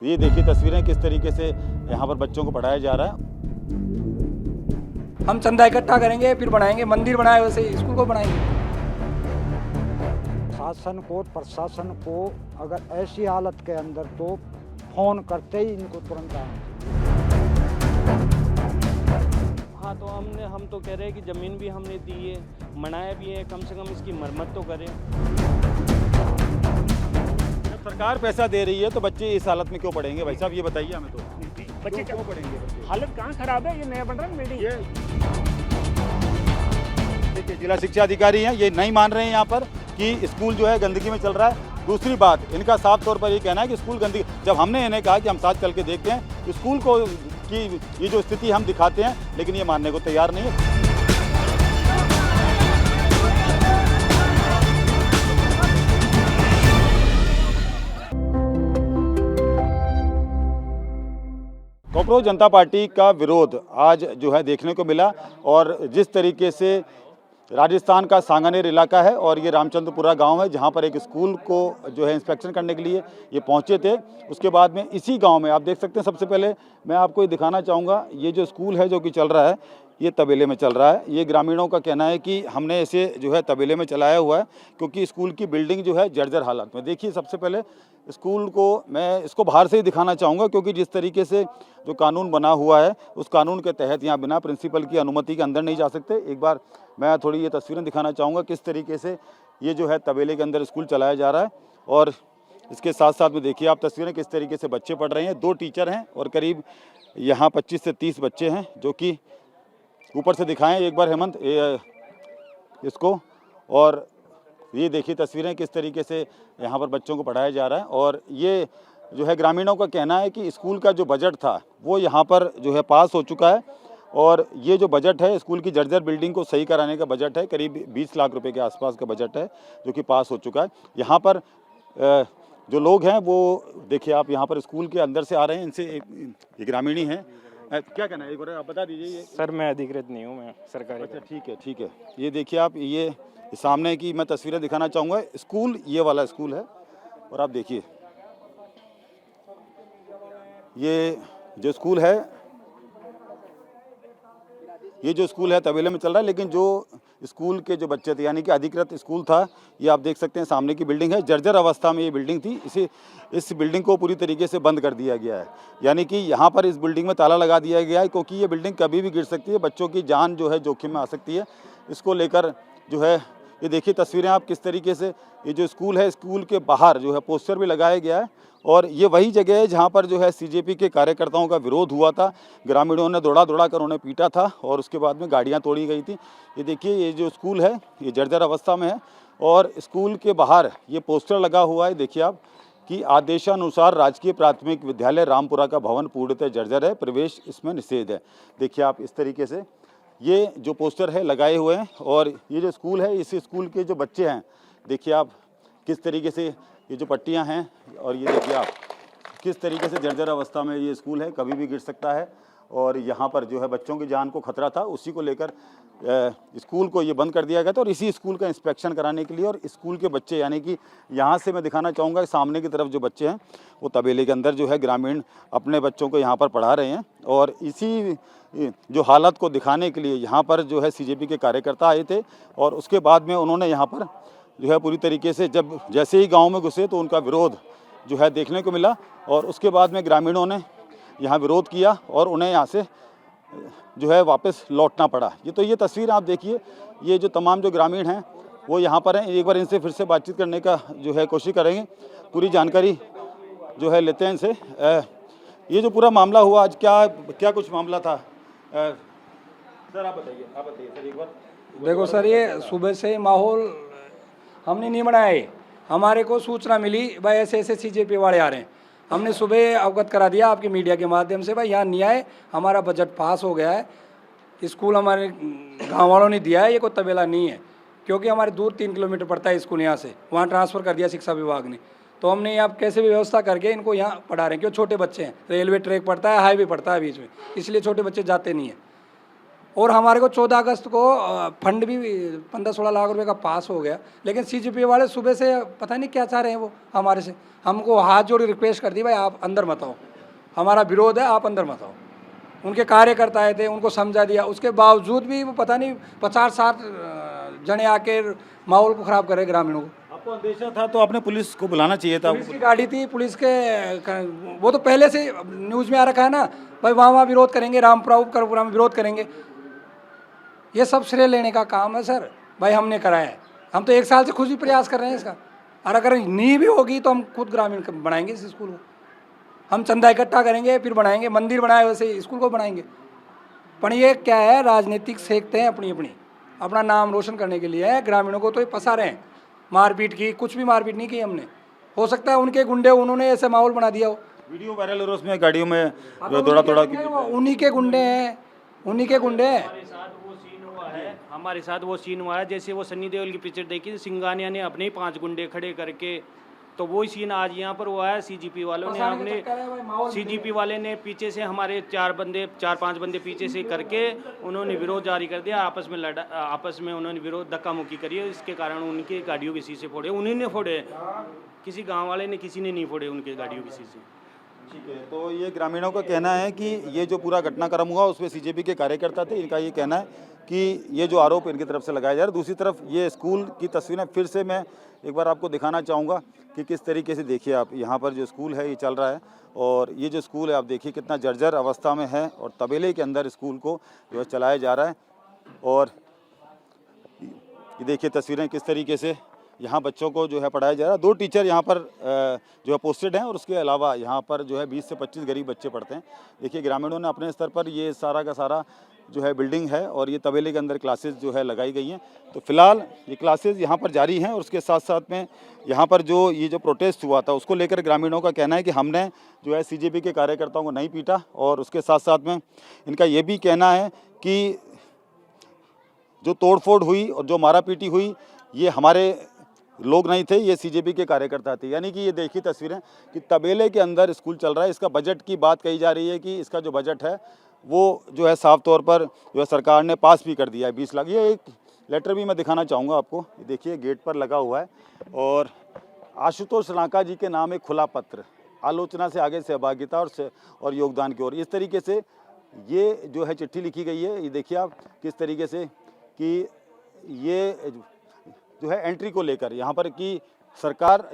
ये देखिए तस्वीरें किस तरीके से यहाँ पर बच्चों को पढ़ाया जा रहा है। हम चंदा इकट्ठा करेंगे, फिर बनाएंगे, मंदिर बनाए वैसे स्कूल को बनाएंगे। शासन को, प्रशासन को अगर ऐसी हालत के अंदर तो फोन करते ही इनको तुरंत आना चाहिए। हाँ, तो हम तो कह रहे हैं कि ज़मीन भी हमने दी है, बनाया भी है, कम से कम इसकी मरम्मत तो करें। जब सरकार पैसा दे रही है तो बच्चे इस हालत में क्यों पढ़ेंगे? भाई साहब ये बताइए हमें तो, बच्चे क्यों पढ़ेंगे बच्चे? हालत कहाँ खराब है? ये नया बन रहा है बिल्डिंग। देखिए जिला शिक्षा अधिकारी हैं, ये नहीं मान रहे हैं यहाँ पर कि स्कूल जो है गंदगी में चल रहा है। दूसरी बात, इनका साफ तौर पर ये कहना है कि स्कूल गंदगी, जब हमने इन्हें कहा कि हम साथ चल के देखते हैं तो स्कूल को की ये जो स्थिति हम दिखाते हैं, लेकिन ये मानने को तैयार नहीं है। कॉकरोच जनता पार्टी का विरोध आज जो है देखने को मिला, और जिस तरीके से राजस्थान का सांगानेर इलाका है और ये रामचंद्रपुरा गांव है जहां पर एक स्कूल को जो है इंस्पेक्शन करने के लिए ये पहुंचे थे। उसके बाद में इसी गांव में आप देख सकते हैं, सबसे पहले मैं आपको ये दिखाना चाहूँगा, ये जो स्कूल है जो कि चल रहा है ये तबेले में चल रहा है। ये ग्रामीणों का कहना है कि हमने इसे जो है तबेले में चलाया हुआ है क्योंकि स्कूल की बिल्डिंग जो है जर्जर हालत में। देखिए सबसे पहले स्कूल को मैं इसको बाहर से ही दिखाना चाहूँगा क्योंकि जिस तरीके से जो कानून बना हुआ है उस कानून के तहत यहाँ बिना प्रिंसिपल की अनुमति के अंदर नहीं जा सकते। एक बार मैं थोड़ी ये तस्वीरें दिखाना चाहूँगा किस तरीके से ये जो है तबेले के अंदर स्कूल चलाया जा रहा है, और इसके साथ साथ में देखिए आप तस्वीरें किस तरीके से बच्चे पढ़ रहे हैं। 2 टीचर हैं और करीब यहाँ 25 से 30 बच्चे हैं जो कि ऊपर से दिखाएं एक बार हेमंत इसको। और ये देखिए तस्वीरें किस तरीके से यहाँ पर बच्चों को पढ़ाया जा रहा है। और ये जो है ग्रामीणों का कहना है कि स्कूल का जो बजट था वो यहाँ पर जो है पास हो चुका है, और ये जो बजट है स्कूल की जर्जर बिल्डिंग को सही कराने का बजट है, करीब 20 लाख रुपए के आसपास का बजट है जो कि पास हो चुका है। यहाँ पर जो लोग हैं वो देखिए आप यहाँ पर स्कूल के अंदर से आ रहे हैं, इनसे एक ग्रामीणी हैं, क्या कहना है एक बार आप बता दीजिए। ये सर मैं अधिकृत नहीं हूँ, मैं सरकारी। अच्छा ठीक है। ये देखिए आप, ये सामने की मैं तस्वीरें दिखाना चाहूँगा। स्कूल ये वाला स्कूल है और आप देखिए ये जो स्कूल है तबेले में चल रहा है, लेकिन जो स्कूल के जो बच्चे थे यानी कि अधिकृत स्कूल था, ये आप देख सकते हैं सामने की बिल्डिंग है, जर्जर अवस्था में ये बिल्डिंग थी। इस बिल्डिंग को पूरी तरीके से बंद कर दिया गया है, यानी कि यहाँ पर इस बिल्डिंग में ताला लगा दिया गया है क्योंकि ये बिल्डिंग कभी भी गिर सकती है, बच्चों की जान जो है जोखिम में आ सकती है। इसको लेकर जो है ये देखिए तस्वीरें आप किस तरीके से, ये जो स्कूल है स्कूल के बाहर जो है पोस्टर भी लगाया गया है, और ये वही जगह है जहाँ पर जो है सीजेपी के कार्यकर्ताओं का विरोध हुआ था। ग्रामीणों ने दौड़ा कर उन्हें पीटा था और उसके बाद में गाड़ियाँ तोड़ी गई थी। ये देखिए ये जो स्कूल है ये जर्जर अवस्था में है, और स्कूल के बाहर ये पोस्टर लगा हुआ है, देखिए आप, कि आदेशानुसार राजकीय प्राथमिक विद्यालय रामपुरा का भवन पूर्णतः जर्जर है, प्रवेश इसमें निषेध है। देखिए आप इस तरीके से ये जो पोस्टर है लगाए हुए हैं, और ये जो स्कूल है इस स्कूल के जो बच्चे हैं देखिए आप किस तरीके से ये जो पट्टियां हैं, और ये देखिए आप किस तरीके से जर्जर अवस्था में ये स्कूल है, कभी भी गिर सकता है। और यहाँ पर जो है बच्चों की जान को खतरा था, उसी को लेकर स्कूल को ये बंद कर दिया गया था, और इसी स्कूल का इंस्पेक्शन कराने के लिए। और स्कूल के बच्चे यानी कि यहाँ से मैं दिखाना चाहूँगा सामने की तरफ जो बच्चे हैं वो तबेले के अंदर जो है ग्रामीण अपने बच्चों को यहाँ पर पढ़ा रहे हैं, और इसी जो हालत को दिखाने के लिए यहाँ पर जो है सीजेपी के कार्यकर्ता आए थे, और उसके बाद में उन्होंने यहाँ पर जो है पूरी तरीके से जब जैसे ही गांव में घुसे तो उनका विरोध जो है देखने को मिला, और उसके बाद में ग्रामीणों ने यहाँ विरोध किया और उन्हें यहाँ से जो है वापस लौटना पड़ा। ये तस्वीर आप देखिए, ये जो तमाम जो ग्रामीण हैं वो यहाँ पर हैं। एक बार इनसे फिर से बातचीत करने का जो है कोशिश करेंगे, पूरी जानकारी जो है लेते हैं इनसे। ये जो पूरा मामला हुआ आज, क्या कुछ मामला था सर, आप बताइए सर एक बार। देखो सर, ये सुबह से माहौल हमने नहीं बनाया, हमारे को सूचना मिली भाई ऐसे ऐसे सीजेपी वाले आ रहे हैं, हमने सुबह अवगत करा दिया आपकी मीडिया के माध्यम से, भाई यहाँ नहीं आए, हमारा बजट पास हो गया है, स्कूल हमारे गांव वालों ने दिया है, ये कोई तबेला नहीं है, क्योंकि हमारे दूर 3 किलोमीटर पड़ता है स्कूल यहाँ से, वहाँ ट्रांसफ़र कर दिया शिक्षा विभाग ने। तो हमने यहाँ कैसे भी व्यवस्था करके इनको यहाँ पढ़ा रहे हैं, क्यों छोटे बच्चे हैं, रेलवे ट्रैक पड़ता है, हाईवे पड़ता है बीच में, इसलिए छोटे बच्चे जाते नहीं हैं। और हमारे को 14 अगस्त को फंड भी 15-16 लाख रुपए का पास हो गया, लेकिन सीजीपी वाले सुबह से पता नहीं क्या चाह रहे हैं वो हमारे से। हमको हाथ जोड़ रिक्वेस्ट कर दी, भाई आप अंदर मत आओ, हमारा विरोध है, आप अंदर मत आओ। उनके कार्यकर्ता आए थे, उनको समझा दिया, उसके बावजूद भी वो पता नहीं 50-60 जने आके माहौल को ख़राब कर रहे ग्रामीणों को। आपको अंदेशा था तो आपने पुलिस को बुलाना चाहिए था। पुलिस की गाड़ी थी, पुलिस के वो तो पहले से न्यूज़ में आ रखा है ना, भाई वहाँ विरोध करेंगे, रामपुरा में विरोध करेंगे। ये सब श्रेय लेने का काम है सर, भाई हमने कराया है। हम तो 1 साल से खुद ही प्रयास कर रहे हैं इसका, और अगर नींव भी होगी तो हम खुद ग्रामीण बनाएंगे इस स्कूल को। हम चंदा इकट्ठा करेंगे, फिर बनाएंगे, मंदिर बनाए वैसे स्कूल को बनाएंगे। पर ये क्या है, राजनीतिक सेकते हैं अपना नाम रोशन करने के लिए है। ग्रामीणों को तो ये फंसा रहे हैं, मारपीट की, कुछ भी मारपीट नहीं की हमने। हो सकता है उनके गुंडे, उन्होंने ऐसे माहौल बना दिया हो। वीडियो वायरल हो रहा है, उसमें गाड़ियों में दौड़ा की। उन्हीं के गुंडे हैं, उन्हीं के गुंडे हैं। हमारे साथ वो सीन हुआ है, जैसे वो सन्नी देओल की पिक्चर देखी, सिंगानिया ने अपने ही 5 गुंडे खड़े करके, तो वही सीन आज यहाँ पर हुआ है। सीजीपी वालों ने सीजीपी वाले ने पीछे से हमारे 4-5 बंदे पीछे से करके उन्होंने विरोध जारी कर दिया। आपस में उन्होंने विरोध धक्का मुक्की करी है, इसके कारण उनकी गाड़ियों के शीशे फोड़े, उन्हीं ने फोड़े, किसी गाँव वाले ने किसी ने नहीं फोड़े उनके गाड़ियों के शीशे। ठीक है, तो ये ग्रामीणों का कहना है कि ये जो पूरा घटनाक्रम हुआ उसमें सीजेपी के कार्यकर्ता थे। इनका ये कहना है कि ये जो आरोप इनकी तरफ से लगाया जा रहा है। दूसरी तरफ ये स्कूल की तस्वीरें फिर से मैं एक बार आपको दिखाना चाहूँगा कि किस तरीके से देखिए आप, यहाँ पर जो स्कूल है ये चल रहा है, और ये जो स्कूल है आप देखिए कितना जर्जर अवस्था में है, और तबेले के अंदर स्कूल को जो है चलाया जा रहा है। और ये देखिए तस्वीरें किस तरीके से यहाँ बच्चों को जो है पढ़ाया जा रहा है। 2 टीचर यहाँ पर जो है पोस्टेड हैं, और उसके अलावा यहाँ पर जो है 20 से 25 गरीब बच्चे पढ़ते हैं। देखिए ग्रामीणों ने अपने स्तर पर ये सारा का सारा जो है बिल्डिंग है, और ये तबेले के अंदर क्लासेस जो है लगाई गई हैं। तो फिलहाल ये क्लासेस यहाँ पर जारी हैं, और उसके साथ साथ में यहाँ पर जो ये जो प्रोटेस्ट हुआ था उसको लेकर ग्रामीणों का कहना है कि हमने जो है सीजेपी के कार्यकर्ताओं को नहीं पीटा, और उसके साथ साथ में इनका ये भी कहना है कि जो तोड़फोड़ हुई और जो मारापीटी हुई ये हमारे लोग नहीं थे, ये सीजेपी के कार्यकर्ता थे। यानी कि ये देखिए तस्वीरें कि तबेले के अंदर स्कूल चल रहा है। इसका बजट की बात कही जा रही है कि इसका जो बजट है वो जो है साफ तौर पर जो है सरकार ने पास भी कर दिया है 20 लाख। ये एक लेटर भी मैं दिखाना चाहूँगा आपको, ये देखिए गेट पर लगा हुआ है, और आशुतोष रांका जी के नाम एक खुला पत्र, आलोचना से आगे सहभागिता और योगदान की ओर, इस तरीके से ये जो है चिट्ठी लिखी गई है। ये देखिए आप किस तरीके से कि ये जो है एंट्री को लेकर यहाँ पर कि सरकार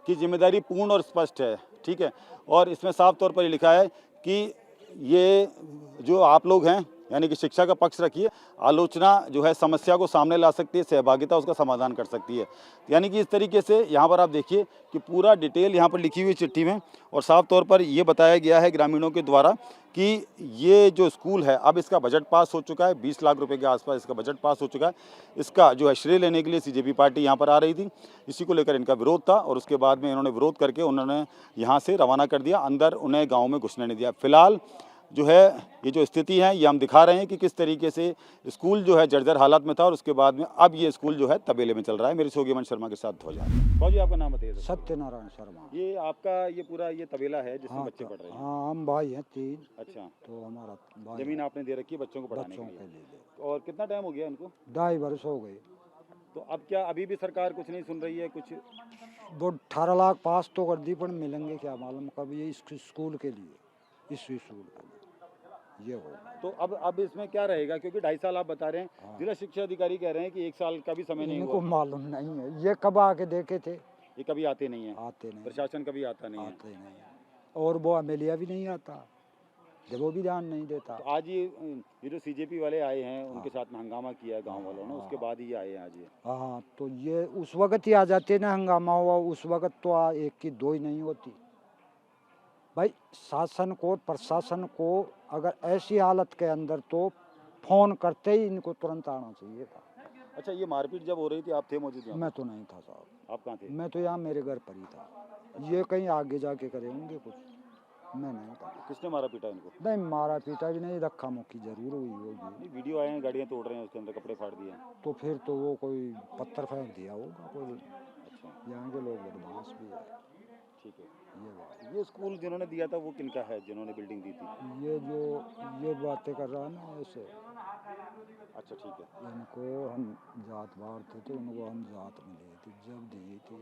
की जिम्मेदारी पूर्ण और स्पष्ट है, ठीक है। और इसमें साफ तौर पर ये लिखा है कि ये जो आप लोग हैं यानी कि शिक्षा का पक्ष रखिए, आलोचना जो है समस्या को सामने ला सकती है, सहभागिता उसका समाधान कर सकती है। यानी कि इस तरीके से यहाँ पर आप देखिए कि पूरा डिटेल यहाँ पर लिखी हुई चिट्ठी में, और साफ तौर पर ये बताया गया है ग्रामीणों के द्वारा कि ये जो स्कूल है अब इसका बजट पास हो चुका है, 20 लाख रुपए के आसपास इसका बजट पास हो चुका है। इसका जो है श्रेय लेने के लिए सीजेपी पार्टी यहाँ पर आ रही थी, इसी को लेकर इनका विरोध था, और उसके बाद में इन्होंने विरोध करके उन्होंने यहाँ से रवाना कर दिया, अंदर उन्हें गाँव में घुसने नहीं दिया। फिलहाल जो है ये जो स्थिति है ये हम दिखा रहे हैं कि किस तरीके से स्कूल जो है जर्जर हालत में था, और उसके बाद में अब ये स्कूल जो है तबेले में चल रहा है। मेरे सहयोगी अमन शर्मा के साथ ध्वजा। भाजी आपका नाम बताइए। सत्यनारायण शर्मा। ये आपका ये पूरा ये तबेला है जिसमें बच्चे पढ़ रहे हैं? हाँ, हम भाई हैं 3। अच्छा, तो हमारा भाई जमीन आपने दे रखी है बच्चों को पढ़ाने बच्चों के के लिए, लिए और कितना टाइम हो गया इनको? 2.5 वर्ष हो गए। तो अब क्या अभी भी सरकार कुछ नहीं सुन रही है? कुछ वो 18 लाख पास तो कर दी, पर मिलेंगे क्या मालूम कब ये इस स्कूल के लिए, इस स्कूल के लिए ये हो। तो अब इसमें क्या रहेगा, क्योंकि 2.5 साल आप बता रहे हैं, जिला शिक्षा अधिकारी कह रहे हैं कि 1 साल का भी समय नहीं इनको हुआ। मालूम नहीं है, ये कब आके देखे थे? ये कभी आते नहीं है, आते नहीं, प्रशासन कभी आता नहीं है। आते नहीं, और वो एमएलए भी नहीं आता, जब वो भी ध्यान नहीं देता। तो आज ये जो सीजेपी वाले आए हैं उनके साथ में हंगामा किया है गांव वालों ने, उसके बाद ही आए हैं आज ये। हाँ, तो ये उस वक्त ही आ जाते ना, हंगामा हुआ उस वक्त तो 1 की 2 ही नहीं होती। भाई शासन को, प्रशासन को अगर ऐसी हालत के अंदर तो फोन करते ही इनको तुरंत आना चाहिए था। अच्छा, ये मारपीट जब हो रही थी आप थे मौजूद यहाँ? मैं तो नहीं था साहब। आप कहाँ थे? मैं तो यहाँ मेरे घर पर ही था। ये कहीं आगे जाके करेंगे कुछ, मैं नहीं था। किसने मारा पीटा इनको? नहीं, मारा पीटा भी नहीं, धक्का मुक्की जरूर हुई होगी। वीडियो आए हैं, गाड़ियाँ तोड़ रहे हैं, उसके अंदर कपड़े फाड़ दिए हैं। तो फिर तो वो कोई पत्थर फेंक दिया होगा कोई। अच्छा, यहाँ के लोग बदमाश भी है। ठीक है। ये बात ये स्कूल जिन्होंने दिया था वो किनका है, जिन्होंने बिल्डिंग दी थी? ये जो ये बातें कर रहा है ना ऐसे, अच्छा ठीक है। इनको हम जात बार थे तो उनको हम जात में लिए थे जब दी थी।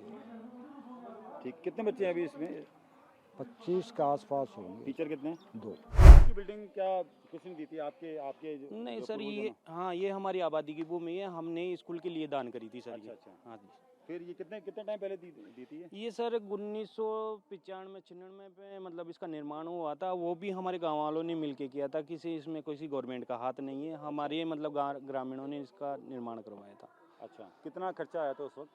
ठीक, कितने बच्चे हैं अभी इसमें? 25 के आसपास होंगे। टीचर कितने हैं? 2। की बिल्डिंग क्या किसने दी थी? आपके आपके नहीं जो सर, पूर्वजों ये ने? हाँ, ये हमारी आबादी की भूमि है, हमने स्कूल के लिए दान करी थी सर। अच्छा ये अच्छा। हाँ जी। फिर ये कितने कितने टाइम पहले दी थी ये सर 1995-96 पे मतलब इसका निर्माण हुआ था। वो भी हमारे गांव वालों ने मिलके किया था, किसी इसमें किसी गवर्नमेंट का हाथ नहीं है, हमारे मतलब ग्रामीणों ने इसका निर्माण करवाया था। अच्छा, कितना खर्चा आया था उस वक्त?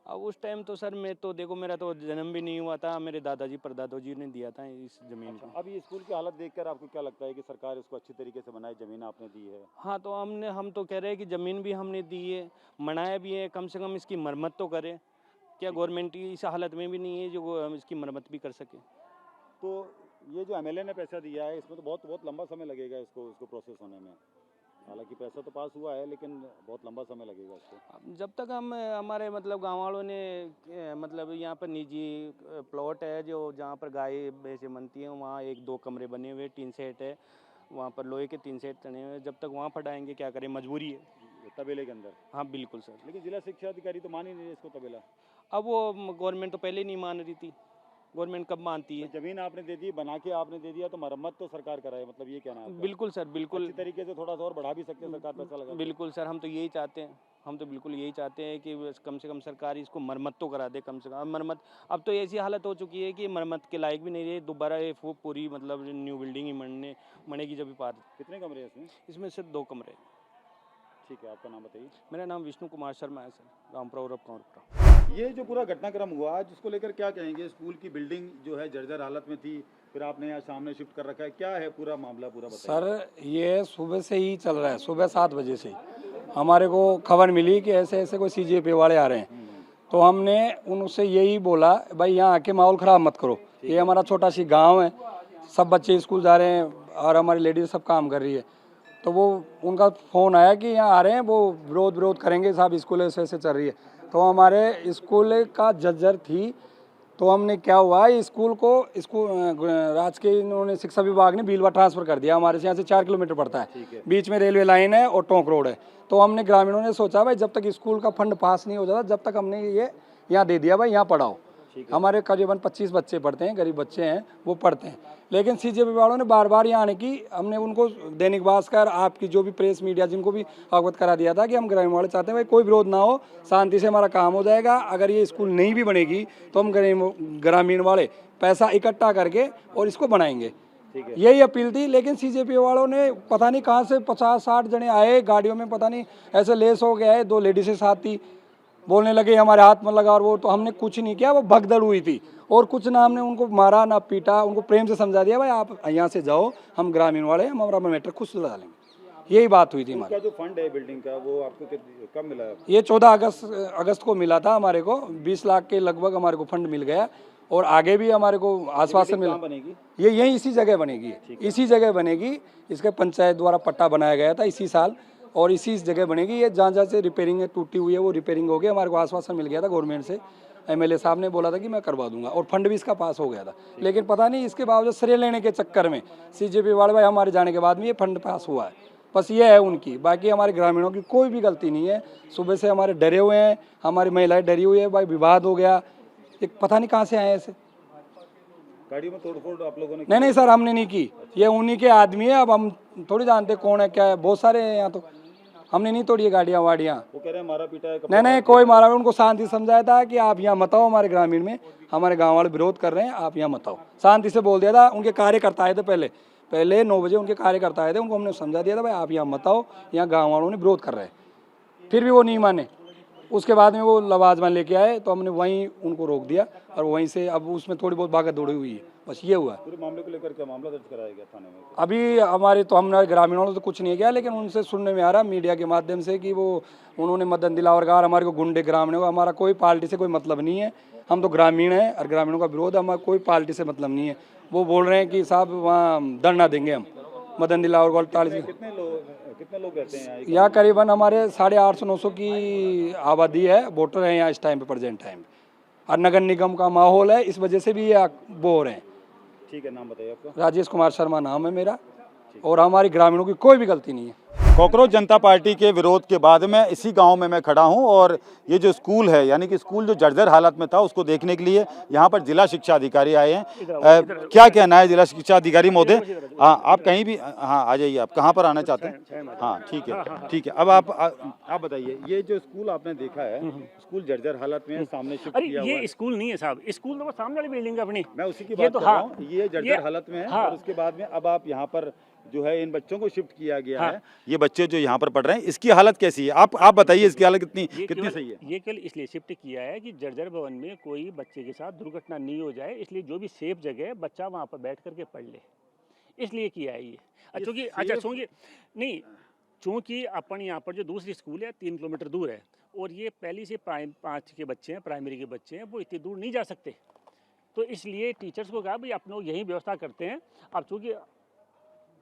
अब उस टाइम तो सर मैं तो देखो, मेरा तो जन्म भी नहीं हुआ था, मेरे दादाजी परदादाजी ने दिया था इस ज़मीन को। अब ये स्कूल की हालत देखकर आपको क्या लगता है कि सरकार इसको अच्छी तरीके से बनाए, ज़मीन आपने दी है? हाँ, तो हम तो कह रहे हैं कि ज़मीन भी हमने दी है, बनाया भी है, कम से कम इसकी मरम्मत तो करे। क्या गवर्नमेंट इस हालत में भी नहीं है जो हम इसकी मरम्मत भी कर सके? तो ये जो एमएलए ने पैसा दिया है इसमें तो बहुत बहुत लंबा समय लगेगा इसको प्रोसेस होने में। हालांकि पैसा तो पास हुआ है लेकिन बहुत लंबा समय लगेगा इसको। अब जब तक हम हमारे मतलब गांव वालों ने मतलब यहाँ पर निजी प्लॉट है जो जहाँ पर गाय भैंसें बनती हैं, वहाँ 1-2 कमरे बने हुए, टीन सेट है, वहाँ पर लोहे के 3 सेट तने हुए, जब तक वहाँ पढ़ाएंगे क्या करें, मजबूरी है। तबेले के अंदर? हाँ बिल्कुल सर। लेकिन जिला शिक्षा अधिकारी तो मान ही नहीं रहे इसको तबेला। अब वो गवर्नमेंट तो पहले नहीं मान रही थी, गवर्नमेंट कब मानती है? जमीन आपने दे दी, बना के आपने दे दिया, तो मरम्मत तो सरकार कराए, मतलब ये कहना है आपका? बिल्कुल सर, बिल्कुल अच्छी तरीके से थोड़ा सा और बढ़ा भी सकते हैं सरकार, पैसा लगा। बिल्कुल सर, हम तो यही चाहते हैं, हम तो बिल्कुल यही चाहते हैं कि बस कम से कम सरकार इसको मरम्मत तो करा दे, कम से कम। अब मरम्मत, अब तो ऐसी हालत हो चुकी है कि मरम्मत के लायक भी नहीं रही, दोबारा ये पूरी मतलब न्यू बिल्डिंग ही बनेगी जब भी पार। कितने कमरे हैं इसमें? इसमें सिर्फ 2 कमरे। ठीक है, आपका नाम बताइए। मेरा नाम विष्णु कुमार शर्मा है सर, रामपुरा और कंवरपुरा। ये जो पूरा घटनाक्रम हुआ आज, उसको लेकर क्या कहेंगे? स्कूल की बिल्डिंग जो है जर्जर हालत में थी, फिर आपने यहाँ सामने शिफ्ट कर रखा है, क्या है पूरा मामला, पूरा बताइए। सर ये सुबह से ही चल रहा है, सुबह 7 बजे से ही हमारे को खबर मिली कि ऐसे ऐसे कोई सीजेपी वाले आ रहे हैं, तो हमने उनसे यही बोला भाई यहाँ आके माहौल ख़राब मत करो, ये हमारा छोटा सी गांव है, सब बच्चे स्कूल जा रहे हैं और हमारी लेडीज सब काम कर रही है। तो वो उनका फ़ोन आया कि यहाँ आ रहे हैं, वो विरोध करेंगे साहब, स्कूल ऐसे ऐसे चल रही है। तो हमारे स्कूल का जर्जर थी, तो हमने क्या हुआ, स्कूल राजकीय इन्होंने शिक्षा विभाग ने भीलवा ट्रांसफ़र कर दिया, हमारे से यहाँ से 4 किलोमीटर पड़ता है, बीच में रेलवे लाइन है और टोंक रोड है। तो हमने ग्रामीणों ने सोचा भाई जब तक स्कूल का फंड पास नहीं हो जाता, जब तक हमने ये यहाँ दे दिया भाई यहाँ पढ़ाओ। हमारे करीबन 25 बच्चे पढ़ते हैं, गरीब बच्चे हैं, वो पढ़ते हैं। लेकिन सीजेपी वालों ने बार बार यहाँ आने की, हमने उनको दैनिक भास्कर, आपकी जो भी प्रेस मीडिया जिनको भी अवगत करा दिया था कि हम ग्रामीण वाले चाहते हैं भाई कोई विरोध ना हो, शांति से हमारा काम हो जाएगा। अगर ये स्कूल नहीं भी बनेगी तो हम ग्रामीण वाले पैसा इकट्ठा करके और इसको बनाएंगे, यही अपील थी। लेकिन सीजेपी वालों ने पता नहीं कहाँ से 50-60 जने आए गाड़ियों में, पता नहीं ऐसे लेस हो गया है, 2 लेडीज़ साथ थी, बोलने लगे हमारे हाथ में लगा, और वो तो हमने कुछ नहीं किया, वो भगदड़ हुई थी और कुछ ना हमने उनको मारा ना पीटा, उनको प्रेम से समझा दिया भाई आप यहाँ से जाओ, हम ग्रामीण वाले हम हमारा मैटर खुद सुलझा लेंगे, यही बात हुई थी हमारी। जो फंड है बिल्डिंग का वो आपको कब मिला? ये 14 अगस्त को मिला था हमारे को, 20 लाख के लगभग हमारे को फंड मिल गया और आगे भी हमारे को आश्वासन मिला। बनेगी ये यही इसी जगह बनेगी, इसी जगह बनेगी, इसके पंचायत द्वारा पट्टा बनाया गया था इसी साल और इसी जगह बनेगी। ये जहाँ से रिपेयरिंग टूटी हुई है वो रिपेयरिंग हो गई, हमारे को आश्वासन मिल गया था गवर्नमेंट से, एमएलए साहब ने बोला था कि मैं करवा दूंगा और फंड भी इसका पास हो गया था। लेकिन पता नहीं इसके बावजूद श्रेय लेने के चक्कर में सीजेपी वाले भाई हमारे जाने के बाद में ये फंड पास हुआ है, बस ये है उनकी, बाकी हमारे ग्रामीणों की कोई भी गलती नहीं है। सुबह से हमारे डरे हुए हैं, हमारी महिलाएं डरी हुई है, भाई विवाद हो गया, एक पता नहीं कहाँ से आए ऐसे। गाड़ी में तोड़फोड़ आप लोगों ने? नहीं सर, हमने नहीं की, ये उन्हीं के आदमी है, अब हम थोड़ी जानते कौन है क्या है, बहुत सारे हैं यहाँ, तो हमने नहीं तोड़ी है गाड़ियाँ वाड़ियाँ। वो कह रहे हैं मारा पीटा है। नहीं कोई मारा, उनको शांति समझाया था कि आप यहाँ मत आओ, हमारे ग्रामीण में हमारे गांव वाले विरोध कर रहे हैं, आप यहाँ मत आओ, शांति से बोल दिया था। उनके कार्यकर्ता आए थे, पहले 9 बजे उनके कार्यकर्ता आए थे, उनको हमने समझा दिया था भाई आप यहाँ मत आओ, यहाँ गाँव वालों ने विरोध कर रहे हैं, फिर भी वो नहीं माने। उसके बाद में वो लवाजमान लेके आए तो हमने वहीं उनको रोक दिया और वहीं से अब उसमें थोड़ी बहुत भागत दौड़ी हुई है, बस ये हुआ। पूरे मामले को लेकर क्या मामला दर्ज कराया गया थाने में? अभी हमारे तो हमने ग्रामीणों ने तो कुछ नहीं किया, लेकिन उनसे सुनने में आ रहा मीडिया के माध्यम से कि वो उन्होंने मदन दिलावरगार हमारे को गुंडे ग्रामीणों को, हमारा कोई पार्टी से कोई मतलब नहीं है, हम तो ग्रामीण हैं और ग्रामीणों का विरोध, हमारा कोई पार्टी से मतलब नहीं है। वो बोल रहे हैं कि साहब वहाँ धरना देंगे हम मदन दिलावरगार 48। कितने लोग रहते हैं यहाँ करीबन हमारे 850-900 की आबादी है, वोटर है यहाँ इस टाइम पे, प्रेजेंट टाइम। और नगर निगम का माहौल है, इस वजह से भी ये वो हो रहे हैं। ठीक है, नाम बताइए आपका। राजेश कुमार शर्मा नाम है मेरा, और हमारी ग्रामीणों की कोई भी गलती नहीं है। कॉकरोच जनता पार्टी के विरोध के बाद में इसी गांव में मैं खड़ा हूं और ये जो स्कूल है, यानी कि स्कूल जो जर्जर हालत में था, उसको देखने के लिए यहां पर जिला शिक्षा अधिकारी आए हैं। क्या कहना है जिला शिक्षा अधिकारी महोदय? हाँ, आप कहीं भी, हाँ आ जाइए। आप कहां पर आना चाहते हैं? हाँ ठीक है, ठीक है। अब आप बताइए, ये जो स्कूल आपने देखा है, स्कूल जर्जर हालत में सामने शिफ्ट अरे किया हुआ ये है। स्कूल नहीं है साहब, स्कूल तो वो सामने वाली बिल्डिंग है अपनी। मैं उसी की ये बात तो कर रहा हाँ, हूँ। ये जर्जर ये हालत में है हाँ। और उसके बाद में अब आप यहाँ पर जो है इन बच्चों को शिफ्ट किया गया हाँ। है। ये बच्चे जो यहाँ पर पढ़ रहे हैं, इसकी हालत कैसी है? आप बताइए, इसकी हालत कितनी सही है? ये केवल इसलिए शिफ्ट किया है कि जर्जर भवन में कोई बच्चे के साथ दुर्घटना नहीं हो जाए, इसलिए जो भी सेफ जगह है बच्चा वहाँ पर बैठ करके पढ़ ले, इसलिए किया है ये। चूँकि अच्छा चूँकि नहीं, चूँकि अपन यहाँ पर जो दूसरी स्कूल है 3 किलोमीटर दूर है, और ये पहली से 5 के बच्चे हैं, प्राइमरी के बच्चे हैं, वो इतनी दूर नहीं जा सकते। तो इसलिए टीचर्स को कहा भाई अपने यही व्यवस्था करते हैं। अब चूँकि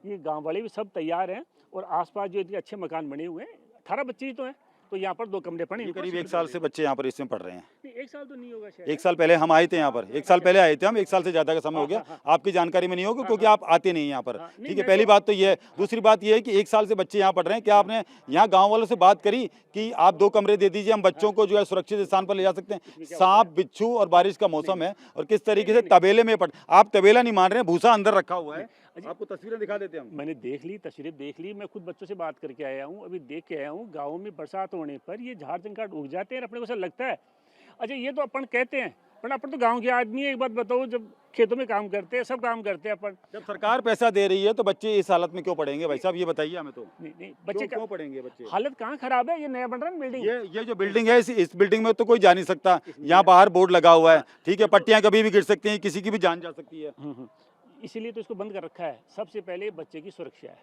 ये गांव वाले भी सब तैयार हैं, और आसपास जो इतने अच्छे मकान बने हुए हैं, 18 बच्चे ही तो हैं, तो यहाँ पर 2 कमरे पड़े। करीब 1 साल से बच्चे यहाँ पर इसमें पढ़ रहे हैं। नहीं, 1 साल तो नहीं होगा शायद। 1 साल पहले हम आए थे यहाँ पर, 1 साल पहले आए थे हम। 1 साल से ज्यादा का समय हो गया। आपकी जानकारी में नहीं होगा क्योंकि आप आते नहीं यहाँ पर। ठीक है, पहली बात तो ये है। दूसरी बात ये है कि 1 साल से बच्चे यहाँ पढ़ रहे हैं। क्या आपने यहाँ गाँव वालों से बात करी कि आप 2 कमरे दे दीजिए, हम बच्चों को जो है सुरक्षित स्थान पर ले जा सकते हैं? सांप बिच्छू और बारिश का मौसम है, और किस तरीके से तबेले में आप तबेला नहीं मान रहे हैं, भूसा अंदर रखा हुआ है। आपको तस्वीरें दिखा देते हैं हम। मैंने देख ली, तस्वीरें देख ली, मैं खुद बच्चों से बात करके आया हूँ, अभी देख के आया हूँ। गाँव में बरसात होने पर ये झाड़ जंकाट उग जाते हैं, अपने को ऐसा लगता है। अच्छा, ये तो अपन कहते हैं, पर अपन तो गांव के आदमी है। एक बात बताओ, जब खेतों में काम करते हैं, सब काम करते हैं अपन, जब सरकार पैसा दे रही है तो बच्चे इस हालत में क्यों पढ़ेंगे? भाई साहब ये बताइए हमें तो। नहीं बच्चे क्यों पढ़ेंगे बच्चे? हालत कहाँ खराब है? ये नया बन रहा है बिल्डिंग। ये जो बिल्डिंग है, इस बिल्डिंग में तो कोई जा नहीं सकता। यहाँ बाहर बोर्ड लगा हुआ है, ठीक है, पट्टियां कभी भी गिर सकती हैं, किसी की भी जान जा सकती है। इसीलिए तो इसको बंद कर रखा है। सबसे पहले बच्चे की सुरक्षा है।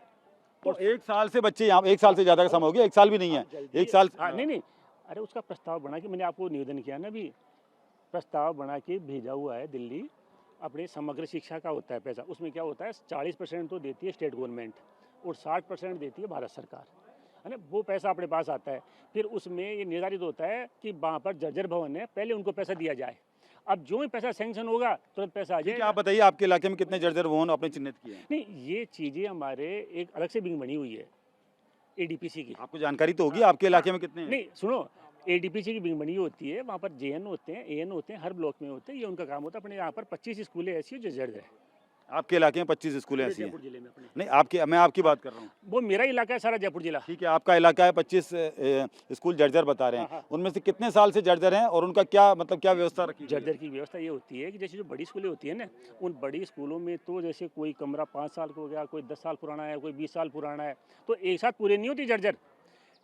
तो 1 साल से बच्चे यहाँ, 1 साल से ज्यादा का समय हो गया। 1 साल भी नहीं है, 1 साल। नहीं, अरे उसका प्रस्ताव बना के मैंने आपको निवेदन किया ना, अभी प्रस्ताव बना के भेजा हुआ है दिल्ली। अपने समग्र शिक्षा का होता है पैसा, उसमें क्या होता है 40% तो देती है स्टेट गवर्नमेंट और 60% देती है भारत सरकार, है ना। वो पैसा अपने पास आता है, फिर उसमें ये निर्धारित होता है कि वहाँ पर जर्जर भवन है, पहले उनको पैसा दिया जाए। अब जो ही पैसा सैंक्शन होगा तुरंत पैसा आ जाएगा। आप बताइए, आपके इलाके में कितने जर्जर भवन आपने चिन्हित किए हैं? नहीं, ये चीज़ें हमारे एक अलग से विंग बनी हुई है एडीपीसी की। आपको जानकारी तो होगी, आपके इलाके में कितने हैं? नहीं सुनो, एडीपीसी की विंग बनी होती है, वहाँ पर जेएन होते हैं, एएन होते हैं, हर ब्लॉक में होते हैं। ये उनका काम होता है। अपने यहाँ पर 25 स्कूलें ऐसी हैं जो जर्ज है। आपके इलाके में 25 स्कूलें ऐसी हैं? जयपुर जिले में अपने। नहीं, मैं आपकी बात कर रहा हूँ। वो मेरा इलाका है सारा, जयपुर जिला। ठीक है, आपका इलाका है, 25 स्कूल जर्जर बता रहे हैं। उनमें से कितने साल से जर्जर हैं और उनका क्या मतलब क्या व्यवस्था रखी है? जर्जर की व्यवस्था ये होती है कि जैसे जो बड़ी स्कूलें होती है ना, उन बड़ी स्कूलों में तो जैसे कोई कमरा 5 साल का हो गया, कोई 10 साल पुराना है, कोई 20 साल पुराना है, तो एक साथ पूरे नहीं होती जर्जर।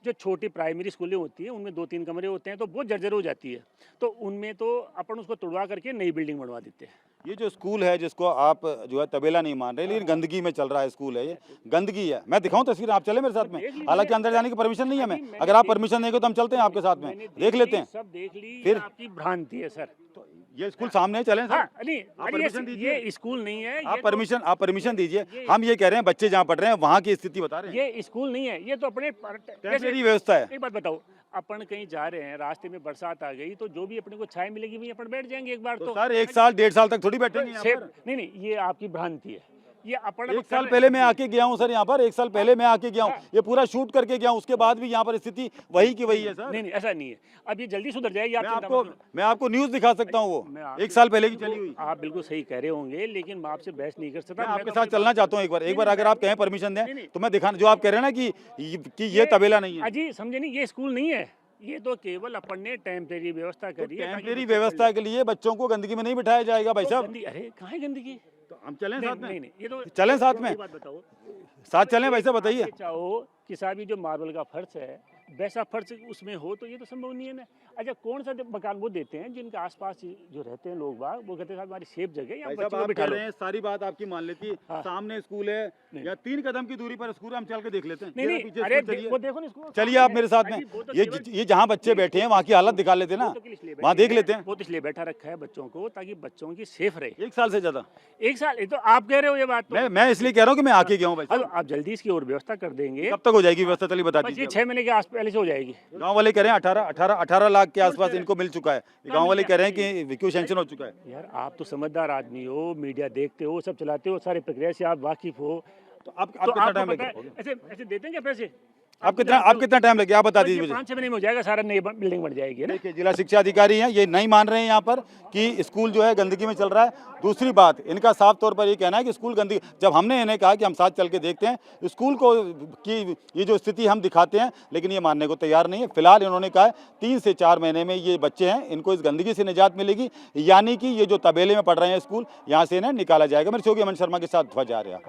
जो छोटी प्राइमरी स्कूलें होती हैं उनमें 2-3 कमरे होते हैं, तो वो जर्जर हो जाती है। तो उनमें तो अपन उसको तोड़वा करके नई बिल्डिंग बनवा देते हैं। ये जो स्कूल है, जिसको आप जो है तबेला नहीं मान रहे, लेकिन गंदगी में चल रहा है स्कूल है, ये गंदगी है। मैं दिखाऊं तस्वीर, आप चले मेरे साथ में? हालांकि अंदर जाने की परमिशन नहीं है हमें। अगर आप परमिशन देंगे तो हम चलते हैं आपके साथ में, देख लेते हैं। सब देख ली, फिर आपकी भ्रांति है सर। तो ये स्कूल सामने है, चलें सर? हाँ, नहीं, आप अरे परमिशन दीजिए। ये स्कूल नहीं है। आप परमिशन दीजिए। हम ये कह रहे हैं बच्चे जहाँ पढ़ रहे हैं वहाँ की स्थिति बता रहे हैं। ये स्कूल नहीं है, ये तो अपने टेम्परेरी व्यवस्था है। एक बात बताओ, अपन कहीं जा रहे हैं, रास्ते में बरसात आ गई, तो जो भी अपने को छाया मिलेगी वहीं अपन बैठ जाएंगे एक बार। तो सर 1 साल 1.5 साल तक थोड़ी बैठेंगे यहाँ पर। नहीं, ये आपकी भ्रांति है। ये अपन 1 साल पहले मैं आके गया हूँ सर यहाँ पर, 1 साल पहले मैं आके गया हूँ, ये पूरा शूट करके गया हूँ। उसके बाद भी यहाँ पर स्थिति वही की वही है सर। नहीं, ऐसा नहीं है। अब ये जल्दी सुधर जाएगी। मैं आपको न्यूज दिखा सकता हूँ, वो 1 साल पहले की चली हुई। आप बिल्कुल सही कह रहे होंगे, लेकिन मैं आपसे बहस नहीं कर सकता। मैं आपके साथ चलना चाहता हूँ एक बार अगर आप कहें परमिशन दें तो मैं दिखाना। जो आप कह रहे हैं ना कि ये तबेला नहीं है, अजी समझे नहीं, ये स्कूल नहीं है। ये तो केवल अपन ने टेम्परेरी व्यवस्था करी है। टेम्परेरी व्यवस्था के लिए बच्चों को गंदगी में नहीं बिठाया जाएगा भाई साहब। अरे कहाँ है गंदगी? तो हम चलें साथ में? नहीं, ये तो चलें साथ में, बात बताओ, साथ चलें भाई साहब, बताइए। चाहो कि साहब ये जो मार्बल का फर्श है वैसा फर्श उसमें हो, तो ये तो संभव नहीं है ना। अच्छा, कौन सा मकान वो देते हैं जिनके आसपास जो रहते हैं लोग बाग, वो कहते हैं हमारी सेफ जगह या बच्चों को बिठा लो। सारी बात आपकी मान लेती है। हाँ। सामने स्कूल है या 3 कदम की दूरी पर स्कूल, हम चल के देख लेते हैं। नहीं, अरे वो देखो ना स्कूल। चलिए आप मेरे साथ में, ये जहाँ बच्चे बैठे हैं वहाँ की हालत दिखा लेते हैं ना, वहाँ देख लेते हैं। वो तो इसलिए बैठा रखा है बच्चों को, ताकि बच्चों की सेफ रहे। 1 साल से ज्यादा? 1 साल, ये तो आप कह रहे हो ये बात। तो मैं इसलिए कह रहा हूँ कि मैं आके गया हूँ भाई साहब। आप जल्दी इसकी और व्यवस्था कर देंगे। कब तक हो जाएगी व्यवस्था, चलिए बता दीजिए। 6 महीने के पहले से हो जाएगी। गांव वाले कह रहे हैं 18 लाख के आसपास इनको मिल चुका है। गांव वाले कह रहे हैं कि क्यों सैंक्शन हो चुका है। यार आप तो समझदार आदमी हो, मीडिया देखते हो, सब चलाते हो, सारी प्रक्रिया से आप वाकिफ हो, तो आप तो कितना आपको टाइम पता है, लगेगा? ऐसे ऐसे देते हैं क्या पैसे? आप कितना टाइम लगेगा आप बता दीजिए मुझे। 5-6 महीने में हो जाएगा, सारा नई बिल्डिंग बन जाएगी है ना। देखिए जिला शिक्षा अधिकारी हैं, ये नहीं मान रहे हैं यहाँ पर कि स्कूल जो है गंदगी में चल रहा है। दूसरी बात, इनका साफ तौर पर ये कहना है कि स्कूल गंदगी, जब हमने इन्हें कहा कि हम साथ चल के देखते हैं स्कूल को की ये जो स्थिति हम दिखाते हैं, लेकिन ये मानने को तैयार नहीं है। फिलहाल इन्होंने कहा है 3 से 4 महीने में ये बच्चे हैं, इनको इस गंदगी से निजात मिलेगी, यानी कि ये जो तबेले में पढ़ रहे हैं स्कूल, यहाँ से इन्हें निकाला जाएगा। मेरे सहयोगी अमन शर्मा के साथ ध्वज आर्या।